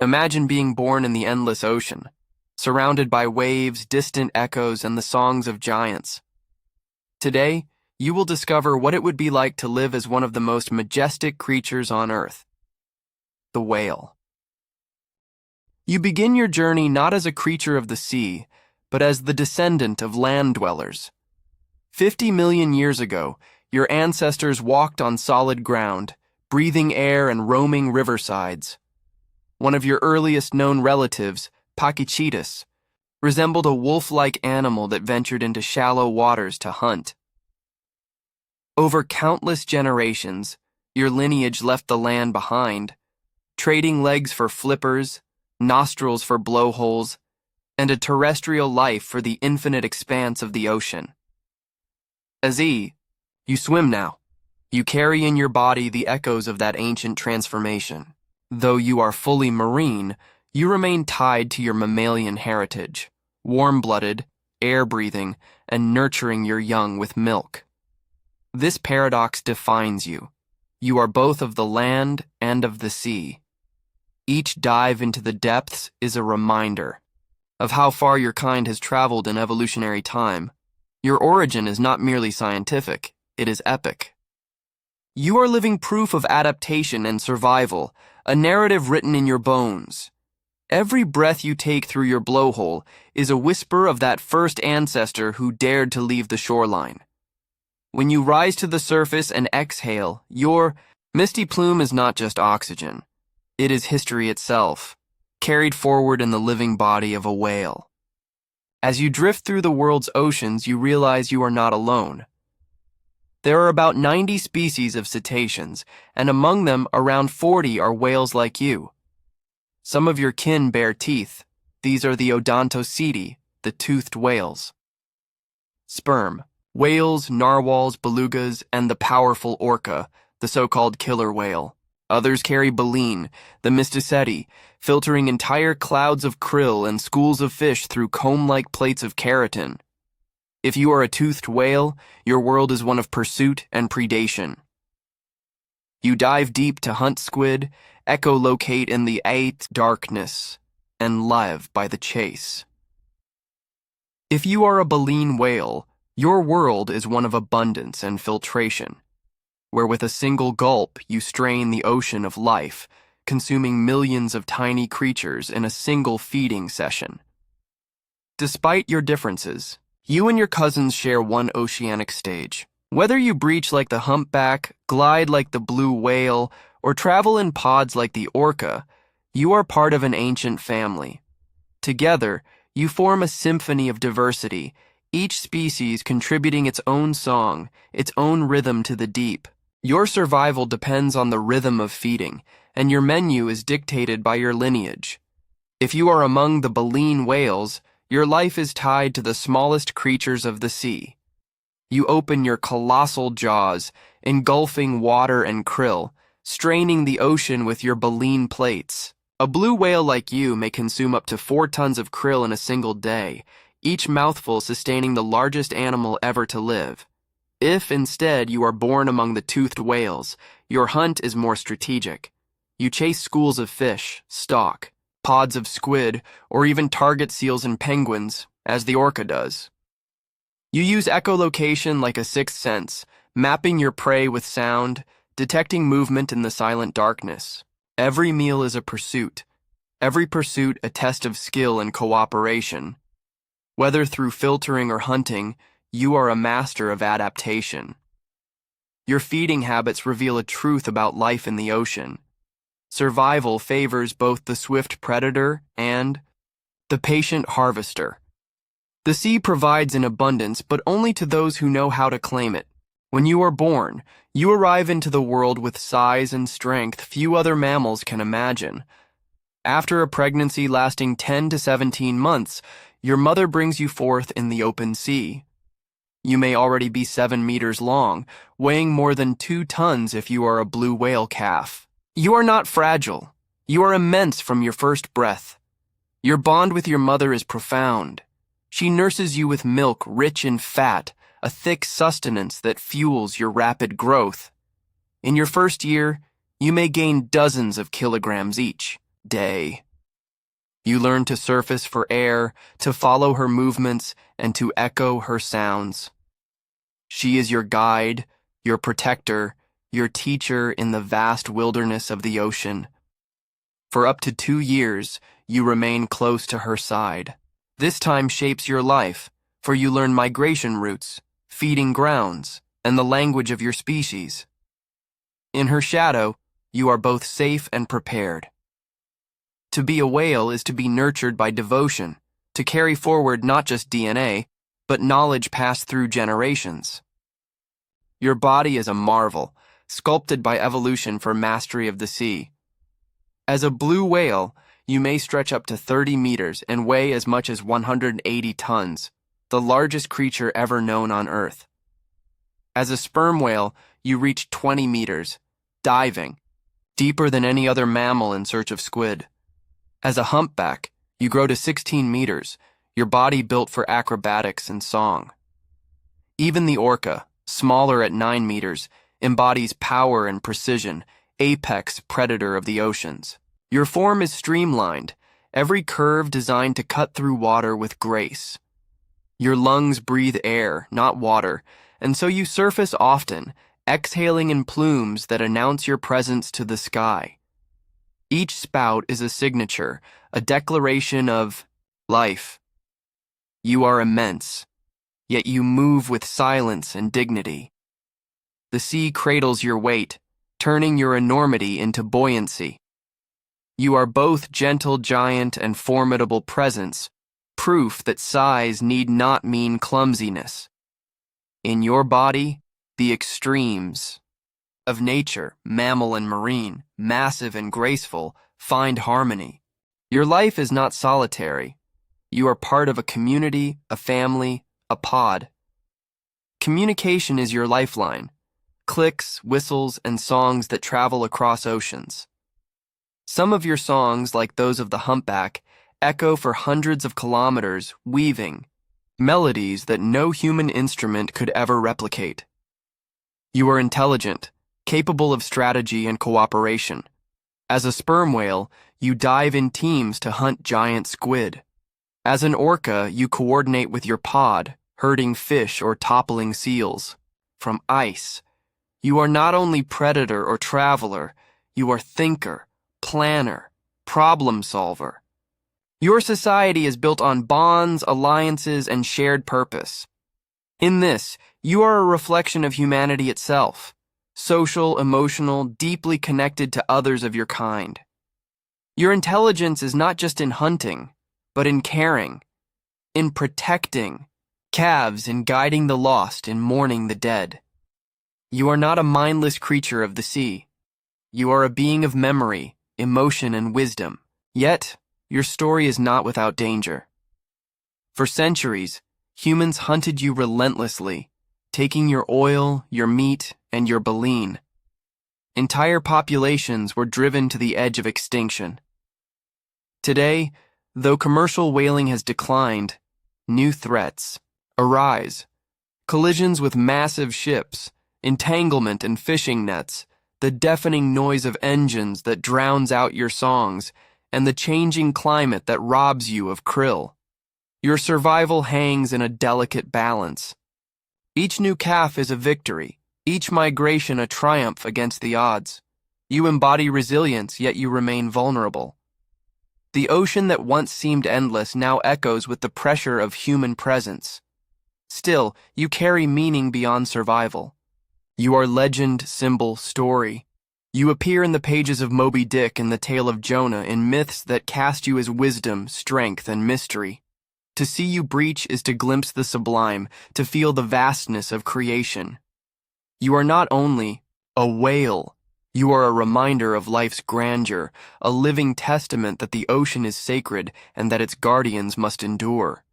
Imagine being born in the endless ocean, surrounded by waves, distant echoes, and the songs of giants. Today, you will discover what it would be like to live as one of the most majestic creatures on Earth, the whale. You begin your journey not as a creature of the sea, but as the descendant of land dwellers. 50 million years ago, your ancestors walked on solid ground, breathing air and roaming riversides. One of your earliest known relatives, Pachycetus, resembled a wolf-like animal that ventured into shallow waters to hunt. Over countless generations, your lineage left the land behind, trading legs for flippers, nostrils for blowholes, and a terrestrial life for the infinite expanse of the ocean. Azi, you swim now. You carry in your body the echoes of that ancient transformation. Though you are fully marine, you remain tied to your mammalian heritage, warm-blooded, air-breathing, and nurturing your young with milk. This paradox defines you. You are both of the land and of the sea. Each dive into the depths is a reminder of how far your kind has traveled in evolutionary time. Your origin is not merely scientific, it is epic. You are living proof of adaptation and survival, a narrative written in your bones. Every breath you take through your blowhole is a whisper of that first ancestor who dared to leave the shoreline. When you rise to the surface and exhale, your misty plume is not just oxygen. It is history itself, carried forward in the living body of a whale. As you drift through the world's oceans, you realize you are not alone. There are about 90 species of cetaceans, and among them, around 40 are whales like you. Some of your kin bear teeth. These are the Odontoceti, the toothed whales. Sperm, whales, narwhals, belugas, and the powerful orca, the so-called killer whale. Others carry baleen, the Mysticeti, filtering entire clouds of krill and schools of fish through comb-like plates of keratin. If you are a toothed whale, your world is one of pursuit and predation. You dive deep to hunt squid, echolocate in the eighth darkness, and live by the chase. If you are a baleen whale, your world is one of abundance and filtration, where with a single gulp you strain the ocean of life, consuming millions of tiny creatures in a single feeding session. Despite your differences, you and your cousins share one oceanic stage. Whether you breach like the humpback, glide like the blue whale, or travel in pods like the orca, you are part of an ancient family. Together, you form a symphony of diversity, each species contributing its own song, its own rhythm to the deep. Your survival depends on the rhythm of feeding, and your menu is dictated by your lineage. If you are among the baleen whales, your life is tied to the smallest creatures of the sea. You open your colossal jaws, engulfing water and krill, straining the ocean with your baleen plates. A blue whale like you may consume up to 4 tons of krill in a single day, each mouthful sustaining the largest animal ever to live. If, instead, you are born among the toothed whales, your hunt is more strategic. You chase schools of fish, stalk, pods of squid, or even target seals and penguins, as the orca does. You use echolocation like a sixth sense, mapping your prey with sound, detecting movement in the silent darkness. Every meal is a pursuit, every pursuit a test of skill and cooperation. Whether through filtering or hunting, you are a master of adaptation. Your feeding habits reveal a truth about life in the ocean. Survival favors both the swift predator and the patient harvester. The sea provides in abundance, but only to those who know how to claim it. When you are born, you arrive into the world with size and strength few other mammals can imagine. After a pregnancy lasting 10 to 17 months, your mother brings you forth in the open sea. You may already be 7 meters long, weighing more than 2 tons if you are a blue whale calf. You are not fragile. You are immense from your first breath. Your bond with your mother is profound. She nurses you with milk rich in fat, a thick sustenance that fuels your rapid growth. In your first year, you may gain dozens of kilograms each day. You learn to surface for air, to follow her movements, and to echo her sounds. She is your guide, your protector, your teacher in the vast wilderness of the ocean. For up to 2 years, you remain close to her side. This time shapes your life, for you learn migration routes, feeding grounds, and the language of your species. In her shadow, you are both safe and prepared. To be a whale is to be nurtured by devotion, to carry forward not just DNA, but knowledge passed through generations. Your body is a marvel, sculpted by evolution for mastery of the sea. As a blue whale, you may stretch up to 30 meters and weigh as much as 180 tons, the largest creature ever known on Earth. As a sperm whale, you reach 20 meters, diving, deeper than any other mammal in search of squid. As a humpback, you grow to 16 meters, your body built for acrobatics and song. Even the orca, smaller at 9 meters, embodies power and precision, apex predator of the oceans. Your form is streamlined, every curve designed to cut through water with grace. Your lungs breathe air, not water, and so you surface often, exhaling in plumes that announce your presence to the sky. Each spout is a signature, a declaration of life. You are immense, yet you move with silence and dignity. The sea cradles your weight, turning your enormity into buoyancy. You are both gentle giant and formidable presence, proof that size need not mean clumsiness. In your body, the extremes of nature, mammal and marine, massive and graceful, find harmony. Your life is not solitary. You are part of a community, a family, a pod. Communication is your lifeline. Clicks, whistles, and songs that travel across oceans. Some of your songs, like those of the humpback, echo for hundreds of kilometers, weaving melodies that no human instrument could ever replicate. You are intelligent, capable of strategy and cooperation. As a sperm whale, you dive in teams to hunt giant squid. As an orca, you coordinate with your pod, herding fish or toppling seals. From ice, you are not only predator or traveler, you are thinker, planner, problem solver. Your society is built on bonds, alliances, and shared purpose. In this, you are a reflection of humanity itself, social, emotional, deeply connected to others of your kind. Your intelligence is not just in hunting, but in caring, in protecting calves, in guiding the lost, in mourning the dead. You are not a mindless creature of the sea. You are a being of memory, emotion, and wisdom. Yet, your story is not without danger. For centuries, humans hunted you relentlessly, taking your oil, your meat, and your baleen. Entire populations were driven to the edge of extinction. Today, though commercial whaling has declined, new threats arise. Collisions with massive ships, entanglement in fishing nets, the deafening noise of engines that drowns out your songs, and the changing climate that robs you of krill. Your survival hangs in a delicate balance. Each new calf is a victory, each migration a triumph against the odds. You embody resilience, yet you remain vulnerable. The ocean that once seemed endless now echoes with the pressure of human presence. Still, you carry meaning beyond survival. You are legend, symbol, story. You appear in the pages of Moby Dick and the tale of Jonah in myths that cast you as wisdom, strength, and mystery. To see you breach is to glimpse the sublime, to feel the vastness of creation. You are not only a whale, you are a reminder of life's grandeur, a living testament that the ocean is sacred and that its guardians must endure.